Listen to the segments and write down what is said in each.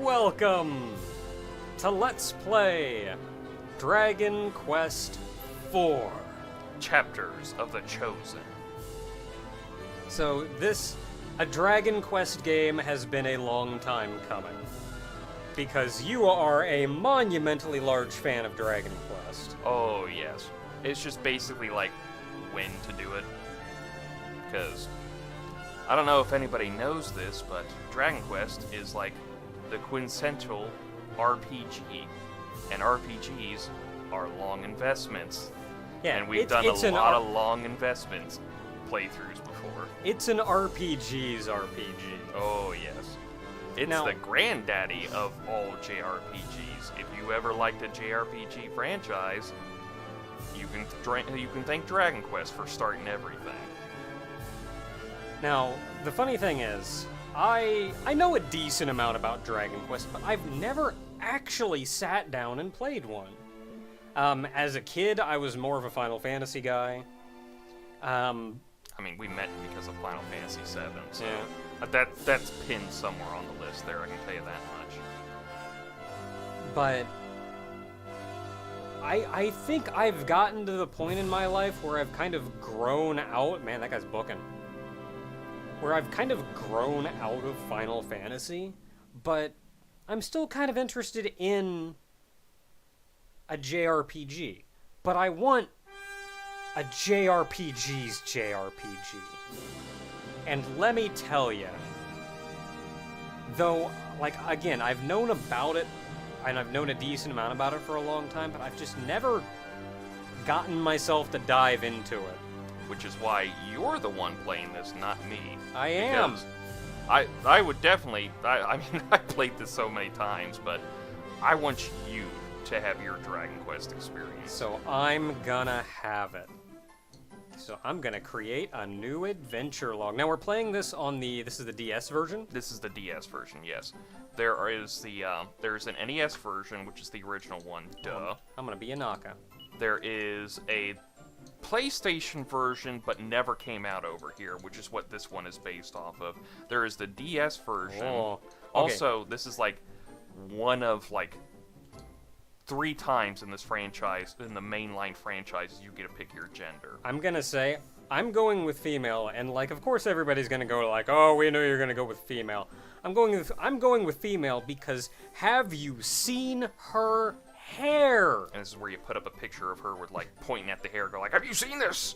Welcome to Let's Play Dragon Quest IV. Chapters of the Chosen. So a Dragon Quest game has been a long time coming. Because you are a monumentally large fan of Dragon Quest. Oh, yes. It's just basically like when to do it. Because I don't know if anybody knows this, but Dragon Quest is like the quintessential RPG. And RPGs are long investments. Yeah, and we've done a lot of long investments playthroughs before. It's an RPG's RPG. Oh, yes. It's the granddaddy of all JRPGs. If you ever liked a JRPG franchise, you can thank Dragon Quest for starting everything. Now, the funny thing is, I know a decent amount about Dragon Quest, but I've never actually sat down and played one. As a kid, I was more of a Final Fantasy guy. I mean, we met because of Final Fantasy VII, so yeah. That's pinned somewhere on the list there, I can tell you that much. But I think I've gotten to the point in my life where I've kind of grown out... Man, that guy's booking. Where I've kind of grown out of Final Fantasy, but I'm still kind of interested in a JRPG. But I want a JRPG's JRPG. And let me tell you, though, like, again, I've known about it, and I've known a decent amount about it for a long time, but I've just never gotten myself to dive into it. Which is why you're the one playing this, not me. I am. Because I would definitely, I mean, I played this so many times, but I want you to have your Dragon Quest experience. So I'm gonna have it. So I'm gonna create a new adventure log. Now we're playing this on this is the DS version? This is the DS version, yes. There is there's an NES version, which is the original one, duh. I'm gonna be a Naka. There is a PlayStation version, but never came out over here, which is what this one is based off of. There is the DS version. Oh, okay. Also, this is like one of like 3 times in this franchise, in the mainline franchises, you get to pick your gender. I'm gonna say, I'm going with female, and like, of course everybody's gonna go like, oh, we know you're gonna go with female. I'm going with female because have you seen her hair? And this is where you put up a picture of her with like pointing at the hair, go like, have you seen this?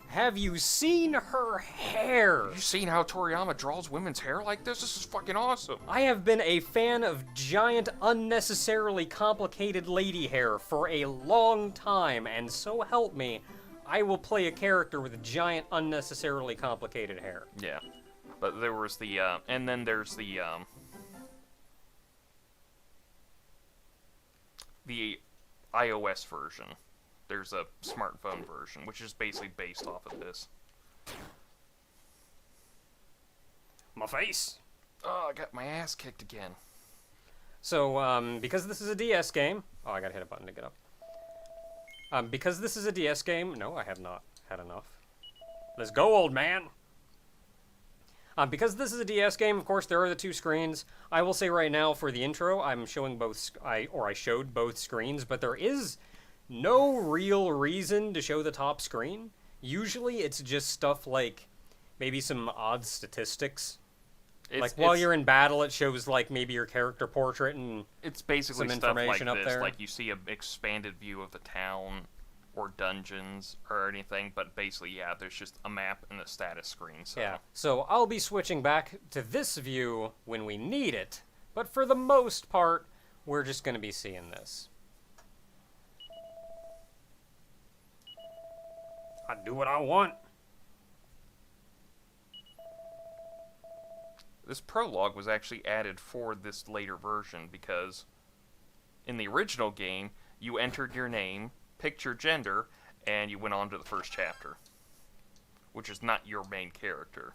Have you seen her hair? Have you seen how Toriyama draws women's hair like this? This is fucking awesome. I have been a fan of giant, unnecessarily complicated lady hair for a long time, and so help me, I will play a character with giant, unnecessarily complicated hair. Yeah. But there was the, and then there's the iOS version. There's a smartphone version, which is basically based off of this. My face! Oh, I got my ass kicked again. So, because this is a DS game... Oh, I gotta hit a button to get up. Because this is a DS game... No, I have not had enough. Let's go, old man! Because this is a DS game, of course, there are the 2 screens. I will say right now, for the intro, I'm showing both... I showed both screens, but there is no real reason to show the top screen. Usually, it's just stuff like maybe some odd statistics. While you're in battle, it shows like maybe your character portrait and it's basically some stuff information like up this. there. Like you see an expanded view of the town or dungeons or anything, but basically, yeah, there's just a map and a status screen. So. Yeah. So I'll be switching back to this view when we need it, but for the most part, we're just going to be seeing this. I do what I want. This prologue was actually added for this later version because in the original game, you entered your name, picked your gender, and you went on to the first chapter, which is not your main character.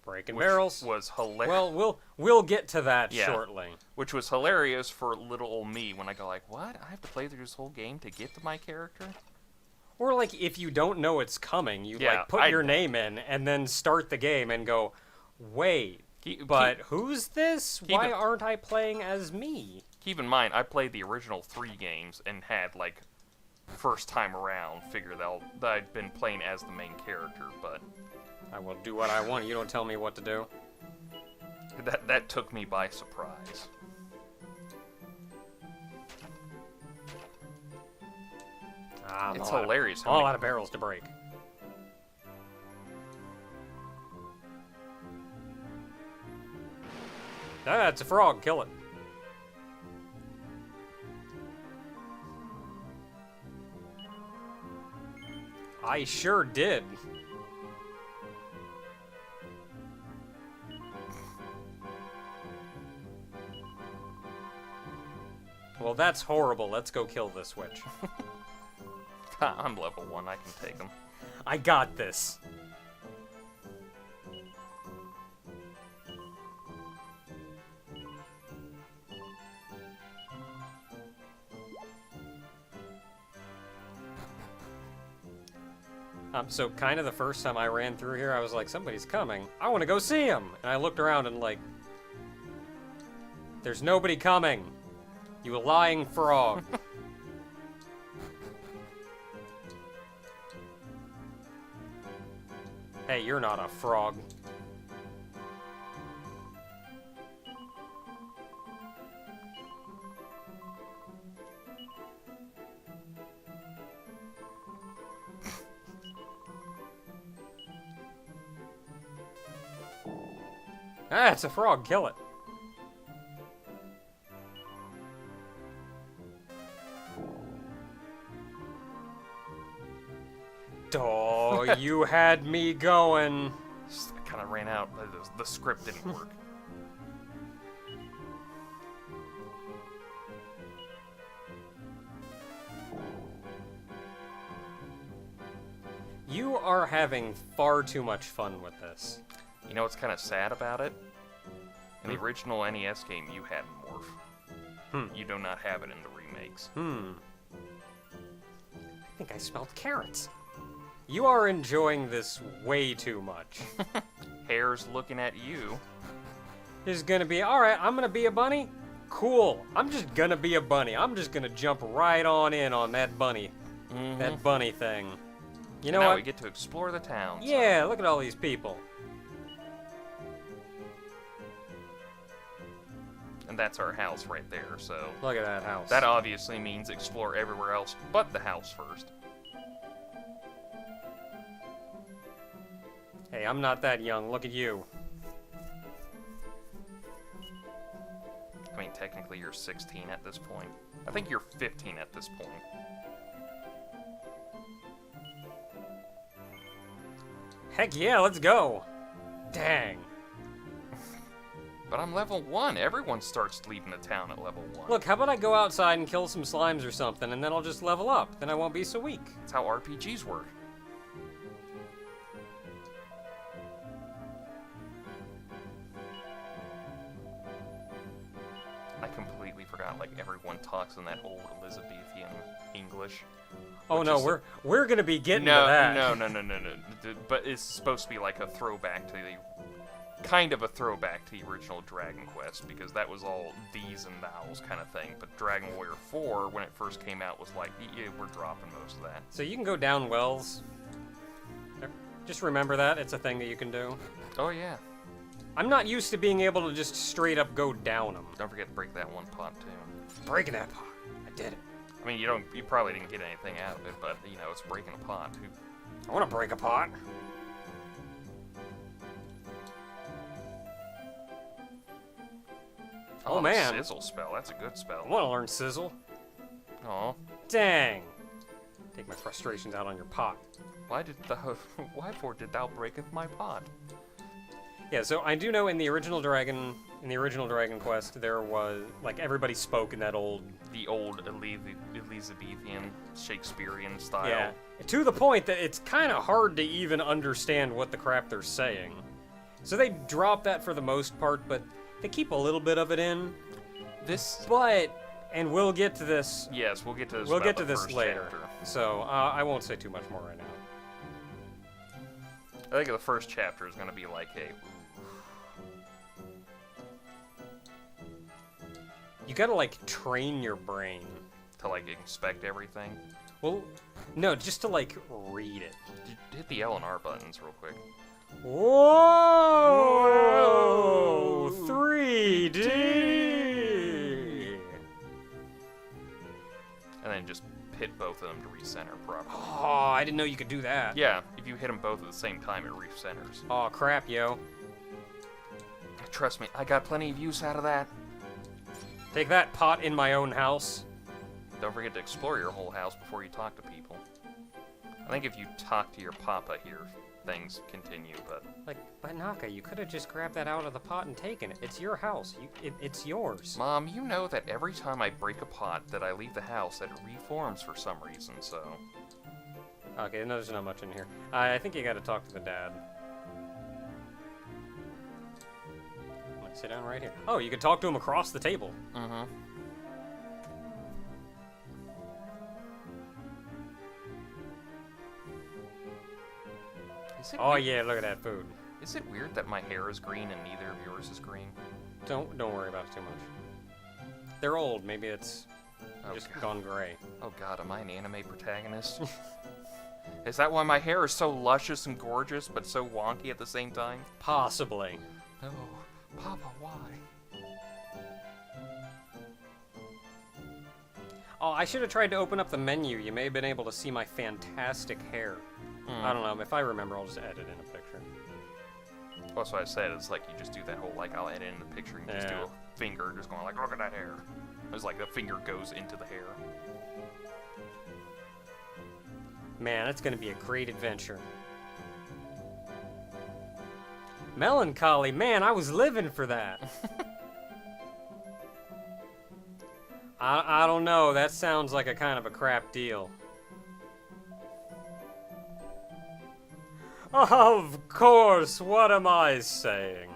Breaking barrels. Was hilarious. Well, we'll get to that shortly. Which was hilarious for little old me when I go like, what? I have to play through this whole game to get to my character? Or like if you don't know it's coming, you like put your name in and then start the game and go, wait, But who's this? Why aren't I playing as me? Keep in mind, I played the original 3 games and had, like, first time around, figured out that I'd been playing as the main character, but... I will do what I want. You don't tell me what to do. That took me by surprise. It's hilarious. A lot of barrels to break. Ah, it's a frog. Kill it. I sure did. Well, that's horrible. Let's go kill this witch. I'm level 1. I can take him. I got this. So kind of the first time I ran through here, I was like, somebody's coming. I want to go see him. And I looked around and like, there's nobody coming. You lying frog. Hey, you're not a frog. Ah, it's a frog. Kill it. Oh, you had me going. I kind of ran out. The script didn't work. You are having far too much fun with this. You know what's kind of sad about it? In the original NES game, you had Morph. You do not have it in the remakes. I think I smelled carrots. You are enjoying this way too much. Hare's looking at you. There's gonna be, alright, I'm gonna be a bunny? Cool. I'm just gonna be a bunny. I'm just gonna jump right on in on that bunny. That bunny thing. You know now what? we get to explore the town. Yeah, look at all these people. And that's our house right there, so... Look at that house. That obviously means explore everywhere else but the house first. Hey, I'm not that young. Look at you. I mean, technically you're 16 at this point. I think you're 15 at this point. Heck yeah, let's go. Dang. But I'm level 1. Everyone starts leaving the town at level 1. Look, how about I go outside and kill some slimes or something, and then I'll just level up. Then I won't be so weak. That's how RPGs work. I completely forgot, like, everyone talks in that old Elizabethan English. Oh no, is we're gonna be getting to that. No. But it's supposed to be like a throwback to the... kind of a throwback to the original Dragon Quest, because that was all these and thous kind of thing. But Dragon Warrior 4, when it first came out, was like, yeah, we're dropping most of that. So you can go down wells. Just remember that. It's a thing that you can do. Oh, yeah. I'm not used to being able to just straight up go down them. Don't forget to break that one pot, too. Breaking that pot. I did it. I mean, you probably didn't get anything out of it, but, you know, it's breaking a pot. I want to break a pot. Oh, man. Sizzle spell. That's a good spell. I want to learn sizzle. Oh. Dang. Take my frustrations out on your pot. Why for did thou breaketh my pot? Yeah, so I do know in the original Dragon Quest, there was, like, everybody spoke in that old... The old Elizabethan, Shakespearean style. Yeah, to the point that it's kind of hard to even understand what the crap they're saying. So they drop that for the most part, but they keep a little bit of it in. And we'll get to this... Yes, we'll get to this. We'll get to this later. Chapter. So, I won't say too much more right now. I think the first chapter is going to be like, hey, You gotta, like, train your brain. To, like, inspect everything. Well, no, just to, like, read it. Hit the L and R buttons real quick. Whoa! 3D! And then just hit both of them to recenter properly. Oh, I didn't know you could do that. Yeah, if you hit them both at the same time, it recenters. Oh, crap, yo. Trust me, I got plenty of use out of that. Take that, pot in my own house. Don't forget to explore your whole house before you talk to people. I think if you talk to your papa here, things continue, but... But Naka, you could have just grabbed that out of the pot and taken it. It's your house. It's yours. Mom, you know that every time I break a pot that I leave the house, that it reforms for some reason, so... Okay, no, there's not much in here. I think you gotta talk to the dad. Let's sit down right here. Oh, you can talk to him across the table. Mm-hmm. Oh yeah, look at that food. Is it weird that my hair is green and neither of yours is green? Don't worry about it too much. They're old. Maybe it's just gone gray. Oh god, am I an anime protagonist? Is that why my hair is so luscious and gorgeous, but so wonky at the same time? Possibly. No, Papa, why? Oh, I should have tried to open up the menu. You may have been able to see my fantastic hair. I don't know. If I remember, I'll just edit in a picture. Well, that's what I said. It's like you just do that whole, like, I'll edit in the picture and just do a finger just going like, look at that hair. It's like the finger goes into the hair. Man, that's going to be a great adventure. Melancholy. Man, I was living for that. I don't know. That sounds like a kind of a crap deal. Of course, what am I saying?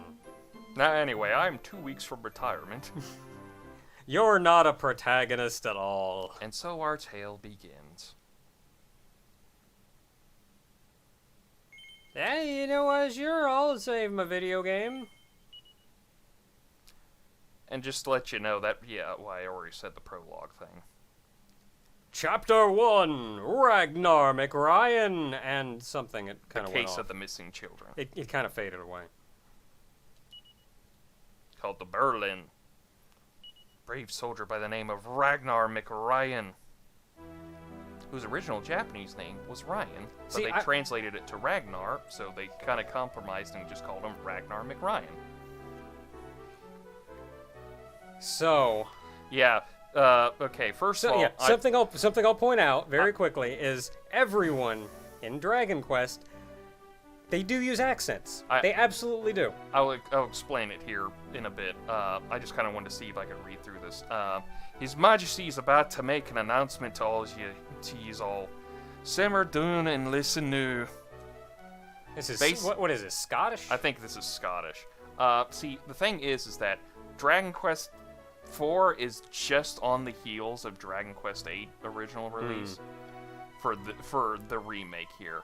Now, anyway, I'm 2 weeks from retirement. You're not a protagonist at all. And so our tale begins. Yeah, you know what? Sure, I'll save my video game. And just to let you know that, yeah, well, I already said the prologue thing. Chapter 1, Ragnar McRyan, and something, it kind The of went Case off. of the Missing Children. It kind of faded away. Called the Berlin. Brave soldier by the name of Ragnar McRyan, whose original Japanese name was Ryan, but See, they translated it to Ragnar, so they kind of compromised and just called him Ragnar McRyan. So... Yeah, okay, first of all... Yeah, something I'll point out very quickly is everyone in Dragon Quest, they do use accents. They absolutely do. I'll explain it here in a bit. I just kind of wanted to see if I could read through this. His Majesty is about to make an announcement to all you all. Simmer down and listen new. This is what is this? Scottish? I think this is Scottish. See, the thing is that Dragon Quest 4 is just on the heels of Dragon Quest 8 original release for the remake here.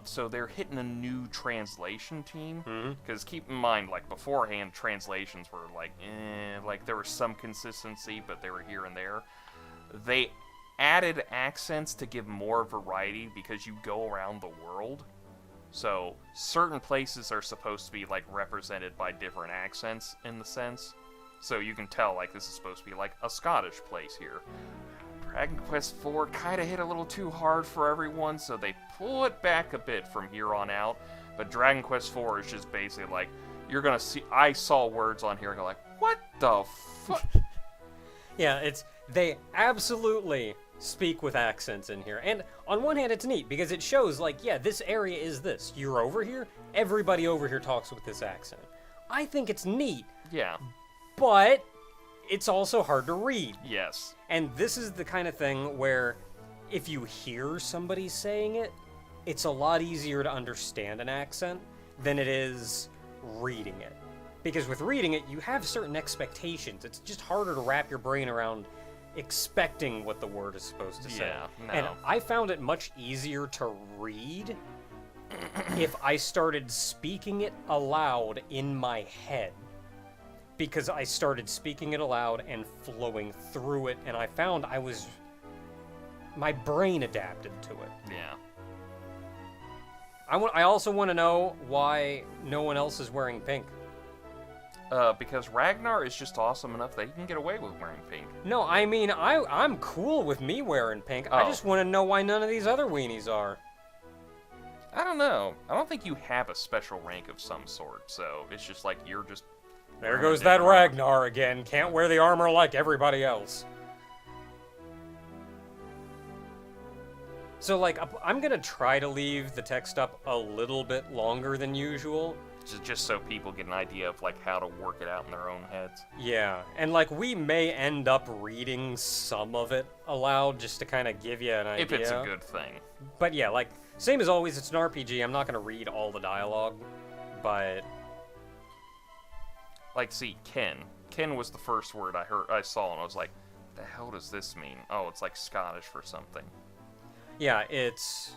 So they're hitting a new translation team, because keep in mind, like, beforehand, translations were like there was some consistency, but they were here and there. They added accents to give more variety because you go around the world. So certain places are supposed to be, like, represented by different accents in the sense. So you can tell, like, this is supposed to be, like, a Scottish place here. Dragon Quest 4 kind of hit a little too hard for everyone, so they pull it back a bit from here on out. But Dragon Quest 4 is just basically like, you're gonna see, I saw words on here and go like, what the fuck? Yeah, they absolutely speak with accents in here. And on one hand, it's neat, because it shows, like, yeah, this area is this. You're over here, everybody over here talks with this accent. I think it's neat. Yeah. But it's also hard to read. Yes. And this is the kind of thing where if you hear somebody saying it, it's a lot easier to understand an accent than it is reading it. Because with reading it, you have certain expectations. It's just harder to wrap your brain around expecting what the word is supposed to say. Yeah, no. And I found it much easier to read if I started speaking it aloud in my head. because I started speaking it aloud and flowing through it, and I found my brain adapted to it. Yeah. I also want to know why no one else is wearing pink. Because Ragnar is just awesome enough that he can get away with wearing pink. No, I mean, I'm cool with me wearing pink. I Oh. just want to know why none of these other weenies are. I don't know. I don't think you have a special rank of some sort, so it's just like you're just... There wearing goes a that different armor. Ragnar again. Can't wear the armor like everybody else. So, like, I'm gonna try to leave the text up a little bit longer than usual. Just so people get an idea of, like, how to work it out in their own heads. Yeah, and, like, we may end up reading some of it aloud just to kind of give you an idea. If it's a good thing. But yeah, like, same as always, it's an RPG. I'm not gonna read all the dialogue, but... Like, see, Ken. Ken was the first word I saw, and I was like, the hell does this mean? Oh, it's like Scottish for something. Yeah, it's...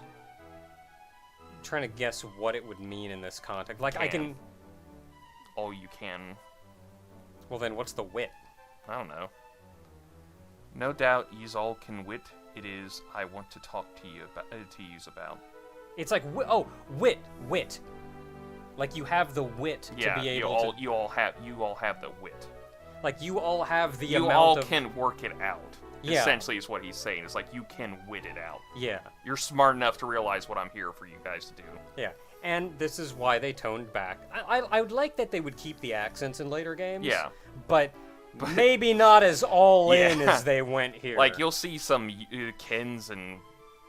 I'm trying to guess what it would mean in this context. Like, I can... Oh, you can. Well, then, what's the wit? I don't know. No doubt yous all can wit. It is I want to talk to you about. It's like, wit. Like, you have the wit Yeah, to be able to... you all have the wit. Like, you all have the You amount all of... can work it out. Yeah. Essentially is what he's saying. It's like you can wit it out. Yeah, You're smart enough to realize what I'm here for you guys to do. yeah. And this is why they toned back. I would like that they would keep the accents in later games. Yeah. But maybe not as all in Yeah. as they went here. Like, you'll see some Kens and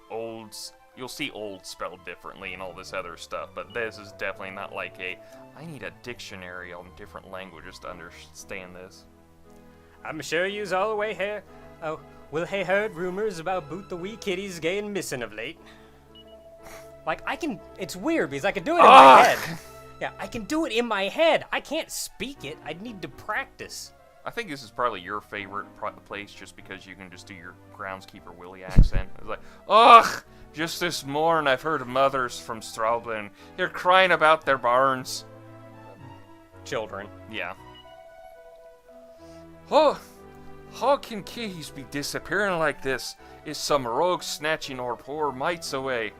Olds. You'll see old spelled differently and all this other stuff, but this is definitely not like I need a dictionary on different languages to understand this. I'm sure you's all the way here. Oh, well, hey, heard rumors about boot the wee kitties getting missing of late. Like, it's weird because I can do it in my head. Yeah, I can do it in my head. I can't speak it. I need to practice. I think this is probably your favorite place just because you can just do your groundskeeper Willie accent. It's like, ugh, just this morning I've heard mothers from Straublen. They're crying about their barns. Children. Yeah. Oh, how can keys be disappearing like this? Is some rogue snatching our poor mites away?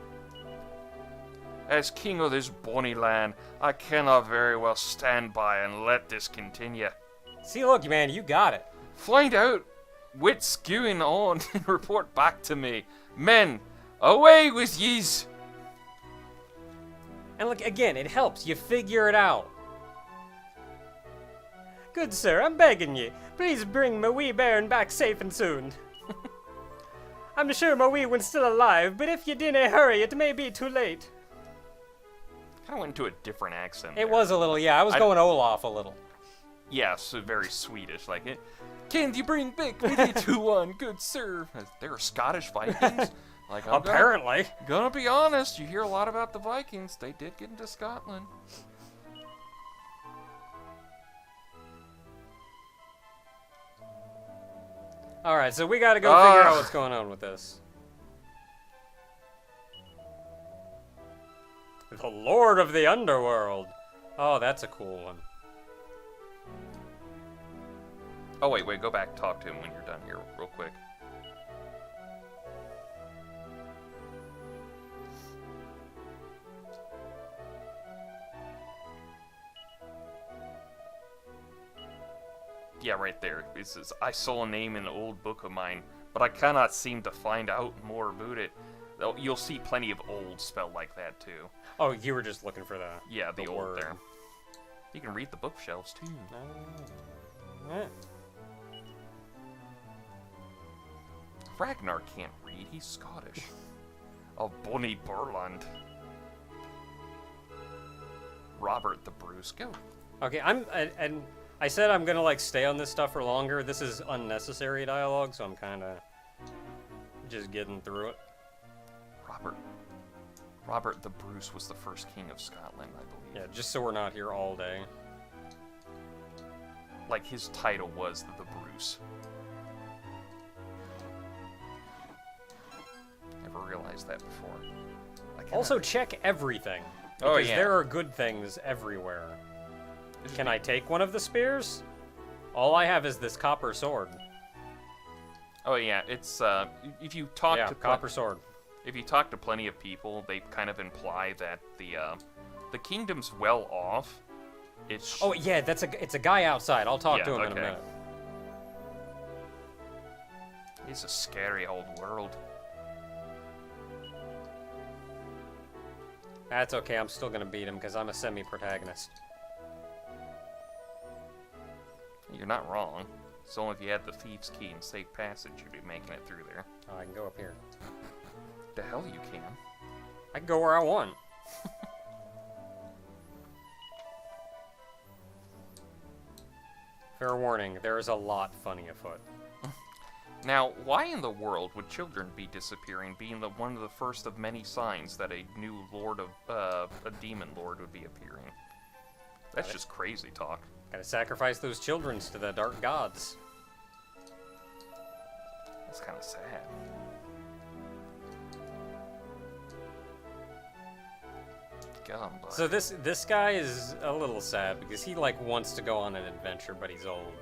As king of this bonny land, I cannot very well stand by and let this continue. See, look, man, you got it. Find out what's going on and report back to me. Men, away with yous! And look, again, it helps. You figure it out. Good sir, I'm begging ye. Please bring my wee bairn back safe and soon. I'm sure my wee one's still alive, but if you didn't hurry, it may be too late. Kind of went into a different accent. It there. was a little, yeah. I was going Olaf a little. Yeah, so very Swedish, like it. Can you bring back with you to one, good sir? They're Scottish Vikings. Like Apparently. Gonna be honest, you hear a lot about the Vikings. They did get into Scotland. Alright, so we gotta go figure out what's going on with this. The Lord of the Underworld. Oh, that's a cool one. Oh, wait, go back, talk to him when you're done here, real quick. Yeah, right there. It says, I saw a name in an old book of mine, but I cannot seem to find out more about it. Though you'll see plenty of old spelled like that, too. Oh, you were just looking for that. Yeah, the old word. there. You can read the bookshelves, too. Yeah. Ragnar can't read, he's Scottish. Oh, Bonnie Burland. Robert the Bruce, go. Okay, and I said I'm gonna like stay on this stuff for longer. This is unnecessary dialogue, so I'm kind of just getting through it. Robert the Bruce was the first king of Scotland, I believe. Yeah, just so we're not here all day. Like, his title was the Bruce. Never realized that before. Also, check everything. Oh, Because yeah. there are good things everywhere. Can I take one of the spears? All I have is this copper sword. Oh yeah, it's if you talk Yeah, to copper sword. if you talk to plenty of people, they kind of imply that the kingdom's well off. It's Oh yeah, it's a guy outside. I'll talk Yeah, to him in a okay. minute. It's a scary old world. That's okay. I'm still gonna beat him because I'm a semi-protagonist. You're not wrong. It's only if you had the thieves' key and safe passage, you'd be making it through there. Oh, I can go up here. The hell you can. I can go where I want. Fair warning, there is a lot funny afoot. Now, why in the world would children be disappearing, being one of the first of many signs that a new a demon lord would be appearing? That's just crazy talk. Gotta sacrifice those childrens to the dark gods. That's kind of sad. Gum, So this guy is a little sad because he like wants to go on an adventure, but he's old.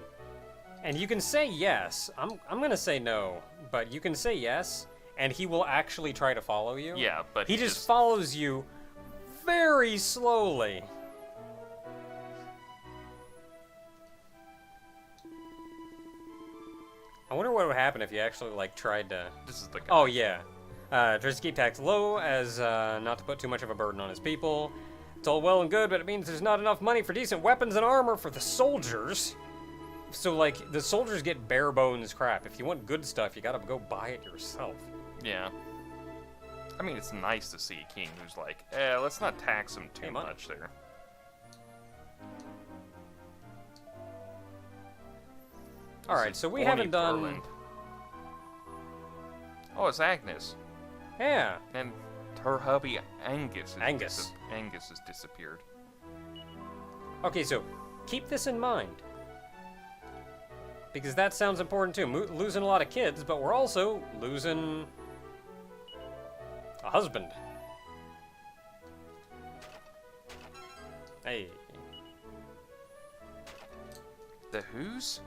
And you can say yes. I'm gonna say no, but you can say yes, and he will actually try to follow you. Yeah, but he just follows you very slowly. I wonder what would happen if you actually like tried to. This is the guy. Oh yeah. Tries to keep tax low as not to put too much of a burden on his people. It's all well and good, but it means there's not enough money for decent weapons and armor for the soldiers. So like the soldiers get bare bones crap. If you want good stuff, you gotta go buy it yourself. Yeah. I mean, it's nice to see a king who's like, let's not tax him too Hey, money. much there. All right, so we haven't done. Portland. Oh, it's Agnes. Yeah. And her hubby Angus. Angus. Angus has disappeared. Okay, so keep this in mind. Because that sounds important too. Losing a lot of kids, but we're also losing a husband. Hey. The who's?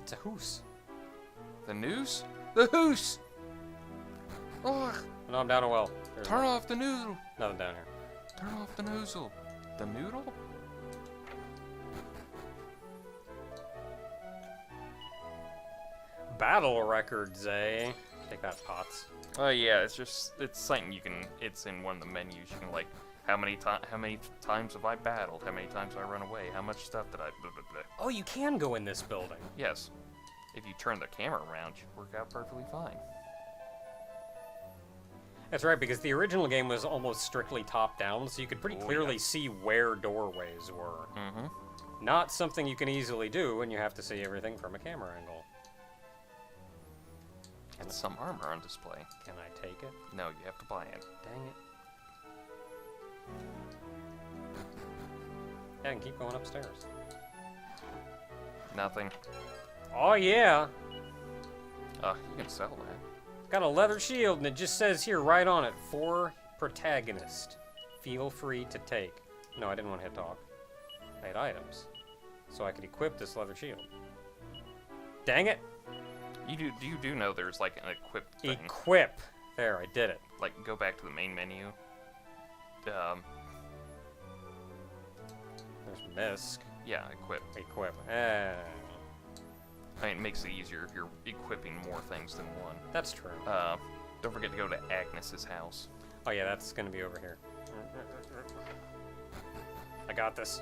It's a hoose. The noose? The who's? Oh, No, I'm down a well. There's turn off the noodle. nothing down here. Turn off the noozle. The noodle? Battle records, eh? Take that, Pots. Oh yeah, it's something you can. It's in one of the menus. You can like, how many times have I battled? How many times have I run away? How much stuff did I? Blah, blah, blah. Oh, you can go in this building. Yes, if you turn the camera around, it should work out perfectly fine. That's right, because the original game was almost strictly top-down, so you could pretty clearly yeah. see where doorways were. Mm-hmm. Not something you can easily do when you have to see everything from a camera angle. It's some armor on display. Can I take it? No, you have to buy it. Dang it. Yeah, and keep going upstairs. Nothing. Oh, yeah. You can sell that. Got a leather shield, and it just says here, right on it, for protagonist. Feel free to take. No, I didn't want to hit talk. I had items. So I could equip this leather shield. Dang it. You do know there's like an equip thing. Equip. There, I did it. Like, go back to the main menu. There's misc. Yeah, equip. Equip. I mean, it makes it easier if you're equipping more things than one. That's true. Don't forget to go to Agnes's house. Oh yeah, that's gonna be over here. I got this.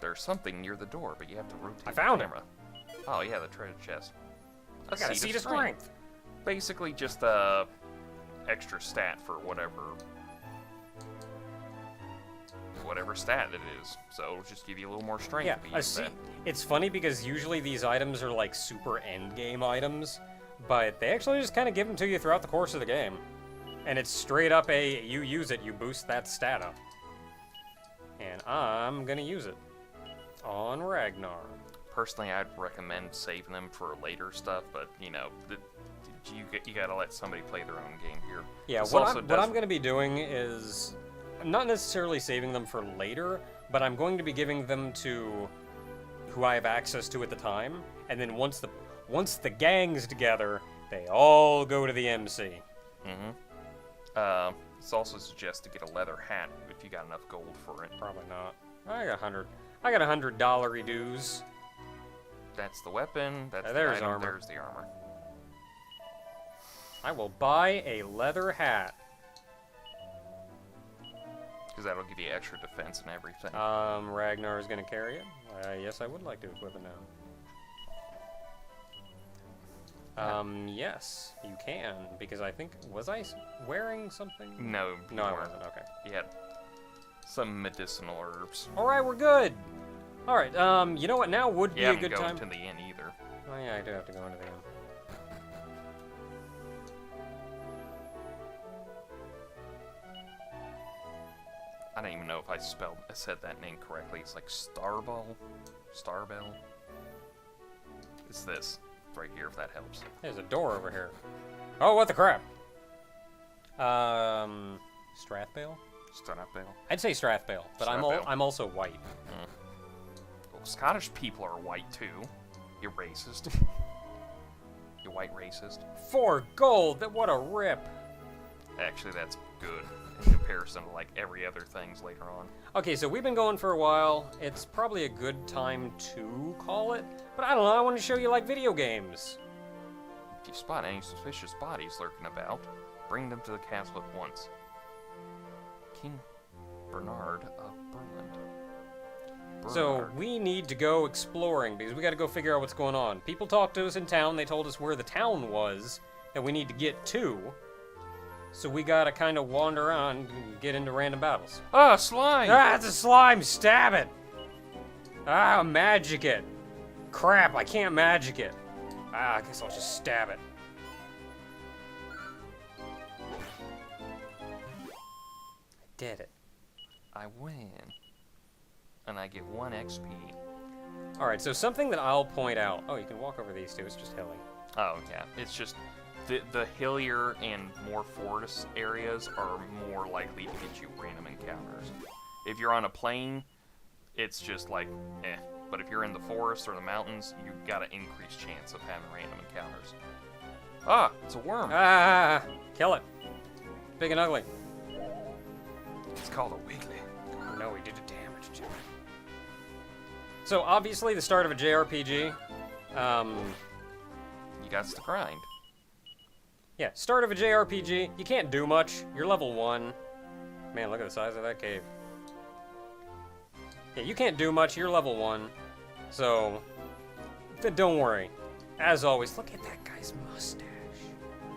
There's something near the door, but you have to rotate I found the it. camera. Oh yeah, the treasure chest. I got a seed of strength. Basically just extra stat for whatever stat it is. So it'll just give you a little more strength. Yeah, if you I use see. that. It's funny because usually these items are like super end game items, but they actually just kind of give them to you throughout the course of the game. And it's straight up you use it, you boost that stat up. And I'm gonna use it on Ragnar. Personally, I'd recommend saving them for later stuff, but you know, you gotta let somebody play their own game here. Yeah, This what also I'm does- gonna be doing is I'm not necessarily saving them for later, but I'm going to be giving them to who I have access to at the time, and then once the gang's together, they all go to the MC. It's also suggests to get a leather hat if you got enough gold for it. Probably not. I got $100 dues. That's the weapon. That's There's the item. armor. There's the armor. I will buy a leather hat. Because that'll give you extra defense and everything. Ragnar is going to carry it. Yes, I would like to equip it now. Yes, you can, because I think, was I wearing something? No, No, I wasn't, okay. You had some medicinal herbs. Alright, we're good! Alright, you know what, now would be a good time. You haven't gone to the inn either. Oh yeah, I do have to go into the inn. I don't even know if I said that name correctly. It's like Starbell? Starbell? It's this. Right here, if that helps. There's a door over here. Oh, what the crap? Strathbale? Starbell. I'd say Strathbale, but Strathbale. I'm also white. Well, Scottish people are white too. You're racist. You white racist. 4 gold! What a rip! Actually, that's good in comparison to like every other things later on. Okay, so we've been going for a while. It's probably a good time to call it, but I don't know, I want to show you like video games. If you spot any suspicious bodies lurking about, bring them to the castle at once. King Bernard of Burland. So we need to go exploring because we got to go figure out what's going on. People talked to us in town, they told us where the town was that we need to get to. So we gotta kind of wander around and get into random battles. Ah, slime! Ah, it's a slime! Stab it! Ah, magic it! Crap, I can't magic it. Ah, I guess I'll just stab it. I did it. I win. And I get 1 XP. Alright, so something that I'll point out. Oh, you can walk over these two, it's just hilly. Oh, yeah. It's just the hillier and more forest areas are more likely to get you random encounters. If you're on a plain, it's just like, eh. But if you're in the forest or the mountains, you got an increased chance of having random encounters. Ah, it's a worm. Ah, kill it. Big and ugly. It's called a wiggly. Oh no, he did the damage to it. So obviously the start of a JRPG. You got to grind. Yeah, start of a JRPG. You can't do much. You're level 1. Man, look at the size of that cave. Yeah, you can't do much. You're level 1. So, don't worry. As always, look at that guy's mustache.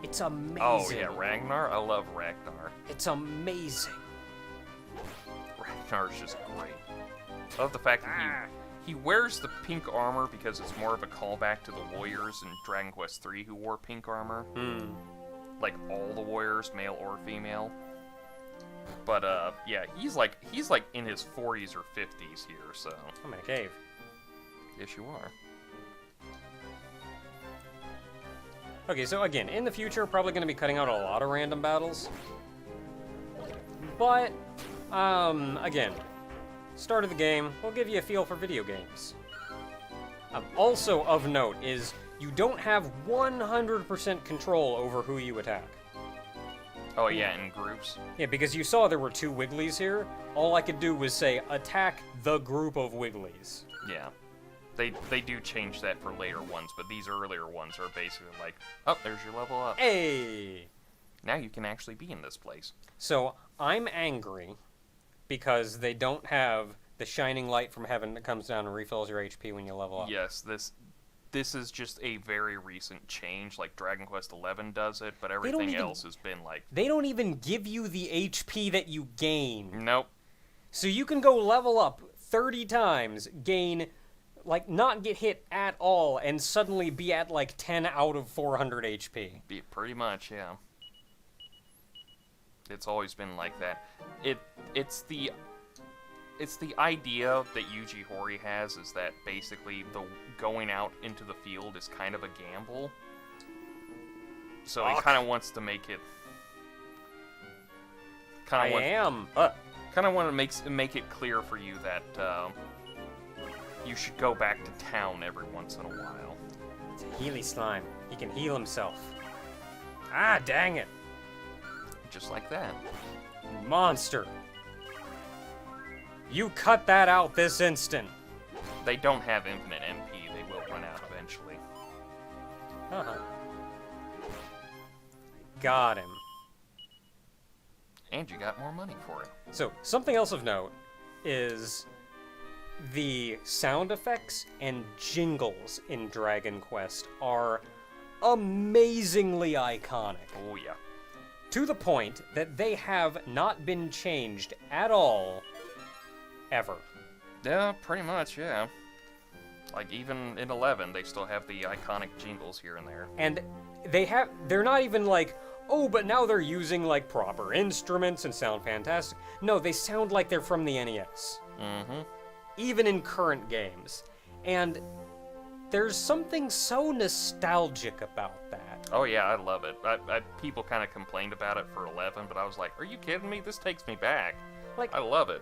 It's amazing. Oh yeah, Ragnar. I love Ragnar. It's amazing. Ragnar's just great. I love the fact that he wears the pink armor because it's more of a callback to the warriors in Dragon Quest III who wore pink armor. Like all the warriors, male or female. But yeah, he's like in his 40s or 50s here, so. I'm in a cave. Yes, you are. Okay, so again, in the future, probably going to be cutting out a lot of random battles. But, again, start of the game, we'll give you a feel for video games. Also of note is you don't have 100% control over who you attack. Oh yeah, in groups. Yeah, because you saw there were 2 Wigglies here. All I could do was say, attack the group of Wigglies. Yeah. They do change that for later ones, but these earlier ones are basically like, oh, there's your level up. Hey! Now you can actually be in this place. So, I'm angry because they don't have the shining light from heaven that comes down and refills your HP when you level up. Yes, this is just a very recent change. Like Dragon Quest XI does it, but everything else has been like... They don't even give you the HP that you gain. Nope. So you can go level up 30 times, gain... like, not get hit at all, and suddenly be at, like, 10 out of 400 HP. Pretty much, yeah. It's always been like that. It's the idea that Yuji Horii has is that basically the going out into the field is kind of a gamble. So he kind of wants to make it... Kind Kind of want to make it clear for you that you should go back to town every once in a while. It's a Healy slime. He can heal himself. Ah, dang it. Just like that. Monster. You cut that out this instant. They don't have infinite MP. They will run out eventually. Uh-huh. Got him. And you got more money for it. So, something else of note is the sound effects and jingles in Dragon Quest are amazingly iconic. Oh, yeah. To the point that they have not been changed at all, ever. Yeah, pretty much, yeah. Like, even in 11, they still have the iconic jingles here and there. And they're not even like, oh, but now they're using, like, proper instruments and sound fantastic. No, they sound like they're from the NES. Mm-hmm. Even in current games. And there's something so nostalgic about that. Oh, yeah, I love it. People kind of complained about it for 11, but I was like, are you kidding me? This takes me back. Like, I love it.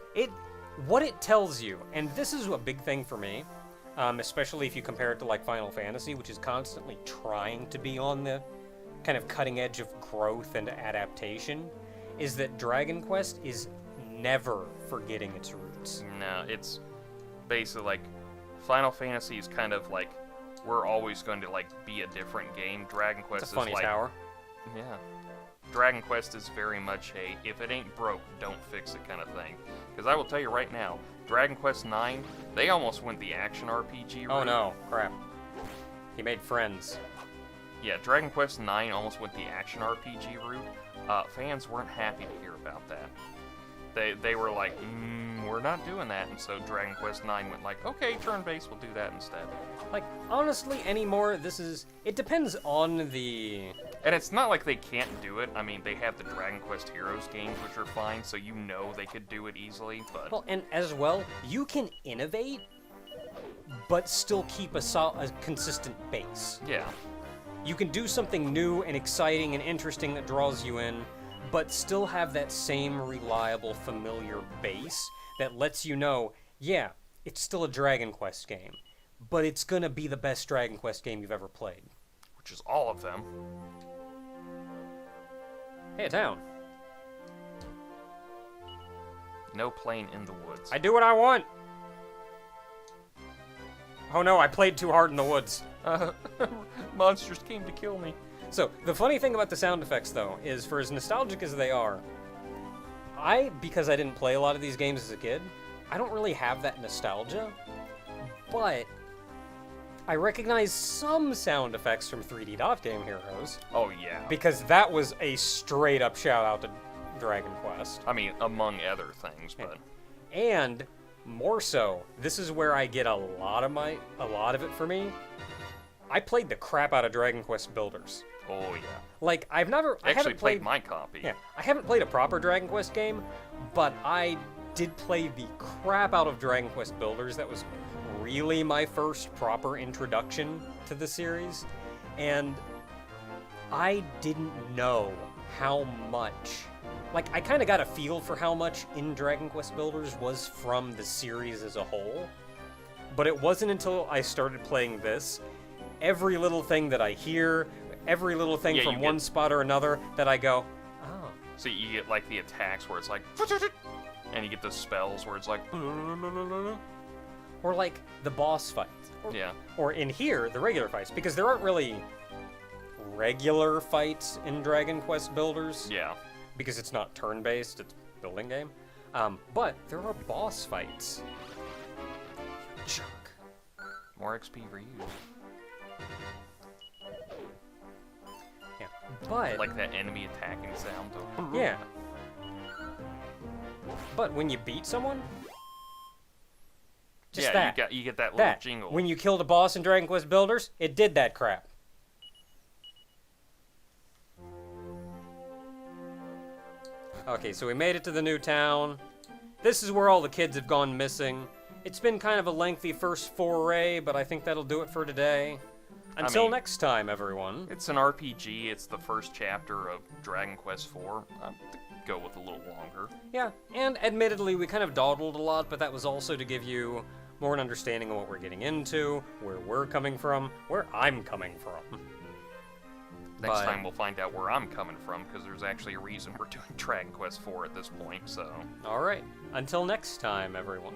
What it tells you, and this is a big thing for me, especially if you compare it to, like, Final Fantasy, which is constantly trying to be on the kind of cutting edge of growth and adaptation, is that Dragon Quest is never forgetting its roots. No, it's basically like Final Fantasy is kind of like we're always going to like be a different game. Dragon Quest It's a funny is like tower. yeah. Dragon Quest is very much a if it ain't broke, don't fix it kind of thing. Because I will tell you right now, Dragon Quest 9, they almost went the action RPG route. Oh no, crap. He made friends. Yeah, Dragon Quest 9 almost went the action RPG route. Fans weren't happy to hear about that. They were like, we're not doing that, and so Dragon Quest 9 went like, okay, turn-based, we'll do that instead. Like, honestly, anymore, it depends on the... And it's not like they can't do it. I mean, they have the Dragon Quest Heroes games, which are fine, so you know they could do it easily, but... Well, and as well, you can innovate, but still keep a consistent base. Yeah. You can do something new and exciting and interesting that draws you in, but still have that same reliable, familiar base that lets you know, yeah, it's still a Dragon Quest game, but it's gonna be the best Dragon Quest game you've ever played. Which is all of them. Hey, a town. No plane in the woods. I do what I want! Oh no, I played too hard in the woods. Monsters came to kill me. So, the funny thing about the sound effects, though, is for as nostalgic as they are, because I didn't play a lot of these games as a kid, I don't really have that nostalgia, but I recognize some sound effects from 3D Dot Game Heroes. Oh, yeah. Because that was a straight-up shout-out to Dragon Quest. I mean, among other things, but... And, more so, this is where I get a lot of it for me. I played the crap out of Dragon Quest Builders. Oh, yeah. Like, I actually played my copy. Yeah, I haven't played a proper Dragon Quest game, but I did play the crap out of Dragon Quest Builders. That was really my first proper introduction to the series, and I didn't know how much... Like, I kind of got a feel for how much in Dragon Quest Builders was from the series as a whole, but it wasn't until I started playing this, every little thing that I hear... Every little thing from one spot or another that I go, oh. So you get like the attacks where it's like, and you get the spells where it's like, or like the boss fights. yeah. Or in here, the regular fights, because there aren't really regular fights in Dragon Quest Builders. Yeah. Because it's not turn-based, it's a building game. But there are boss fights. Chunk. More XP for you. But like that enemy attacking sound. Yeah. But when you beat someone, just yeah, that. you get that little jingle. When you killed a boss in Dragon Quest Builders, it did that crap. Okay, so we made it to the new town. This is where all the kids have gone missing. It's been kind of a lengthy first foray, but I think that'll do it for today. Until next time, everyone. It's an RPG. It's the first chapter of Dragon Quest IV. go with a little longer. Yeah, and admittedly, we kind of dawdled a lot, but that was also to give you more an understanding of what we're getting into, where we're coming from, where I'm coming from. Next time we'll find out where I'm coming from, because there's actually a reason we're doing Dragon Quest IV at this point, so... Alright, until next time, everyone.